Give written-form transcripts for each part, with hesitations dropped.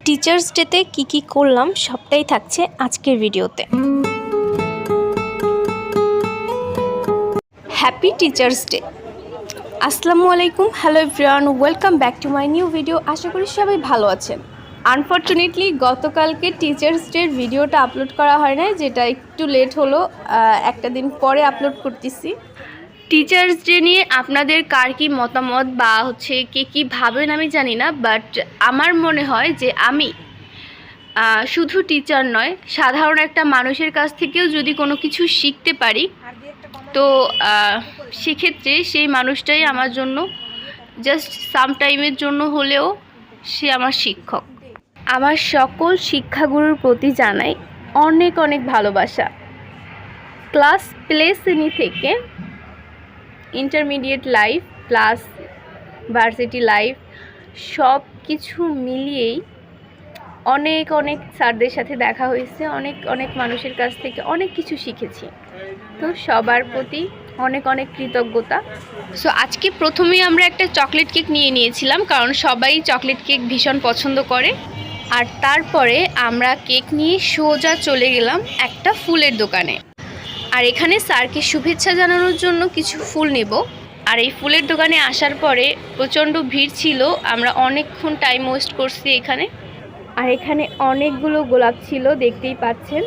Teachers ডেতে কি করলাম সবটাই থাকছে আজকের ভিডিওতে। Happy teachers day. আসসালামু আলাইকুম, hello everyone, welcome back to my new video. আশা করি সবাই ভালো আছেন। আনফর্চুনেটলি গতকালকে টিচার্স ডের ভিডিওটা আপলোড করা হয় না, যেটা একটু লেট হলো, একটা দিন পরে আপলোড করতেছি। টিচার্স ডে নিয়ে আপনাদের কার কী মতামত বা কে কী ভাবেন আমি জানি না, বাট আমার মনে হয় যে আমি শুধু টিচার নয়, সাধারণ একটা মানুষের কাছ থেকেও যদি কোনো কিছু শিখতে পারি তো সেক্ষেত্রে সেই মানুষটাই আমার জন্য জাস্ট সাম টাইমের জন্য হলেও সে আমার শিক্ষক। আমার সকল শিক্ষাগুরুর প্রতি জানাই অনেক অনেক ভালোবাসা। ক্লাস প্লে শ্রেণী থেকে intermediate life plus varsity life সব কিছু মিলিয়েই অনেক অনেক স্যারদের সাথে দেখা হয়েছে, অনেক অনেক মানুষের কাছ থেকে অনেক কিছু শিখেছি। তো সবার প্রতি অনেক অনেক কৃতজ্ঞতা। সো আজকে প্রথমেই আমরা একটা চকলেট কেক নিয়েছিলাম, কারণ সবাই চকলেট কেক ভীষণ পছন্দ করে। আর তারপরে আমরা কেক নিয়ে সোজা চলে গেলাম একটা ফুলের দোকানে। আর এখানে স্যারকে শুভেচ্ছা জানানোর জন্য কিছু ফুল নেব। আর এই ফুলের দোকানে আসার পরে প্রচণ্ড ভিড় ছিল, আমরা অনেকক্ষণ টাইম ওয়েস্ট করছি এখানে। আর এখানে অনেকগুলো গোলাপ ছিল, দেখতেই পাচ্ছেন।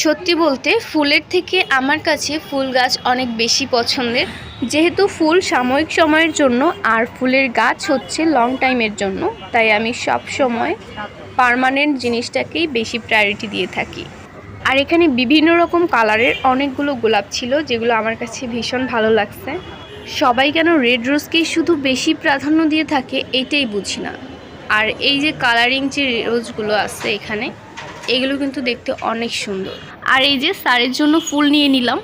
সত্যি বলতে ফুলের থেকে আমার কাছে ফুল গাছ অনেক বেশি পছন্দের, যেহেতু ফুল সাময়িক সময়ের জন্য আর ফুলের গাছ হচ্ছে লং টাইমের জন্য, তাই আমি সব সময় পার্মানেন্ট জিনিসটাকেই বেশি প্রায়োরিটি দিয়ে থাকি। আর এখানে বিভিন্ন রকম কালারের অনেকগুলো গোলাপ ছিল, যেগুলো আমার কাছে ভীষণ ভালো লাগছে। সবাই কেন রেড রোজকেই শুধু বেশি প্রাধান্য দিয়ে থাকে এইটাই বুঝি না। আর এই যে কালারিং যে রোজগুলো আছে এখানে, এগুলো কিন্তু দেখতে অনেক সুন্দর। আর এই যে স্যারের জন্য ফুল নিয়ে নিলাম।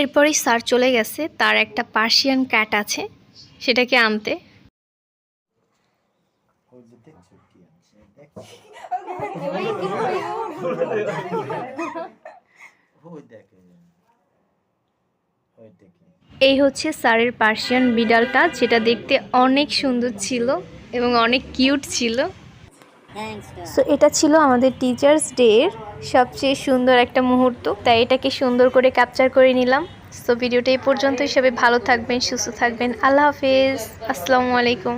এরপরে স্যার চলে গেছে, তার একটা পার্সিয়ান ক্যাট আছে সেটাকে আনতে। এই হচ্ছে স্যারের পার্সিয়ান বিড়ালটা, যেটা দেখতে অনেক সুন্দর ছিল এবং অনেক কিউট ছিল। সো এটা ছিল আমাদের টিচার্স ডে এর সবচেয়ে সুন্দর একটা মুহূর্ত, তাই এটাকে সুন্দর করে ক্যাপচার করে নিলাম। সো ভিডিওটা এই পর্যন্তই। সবাই ভালো থাকবেন, সুস্থ থাকবেন। আল্লাহ হাফেজ, আসসালামু আলাইকুম।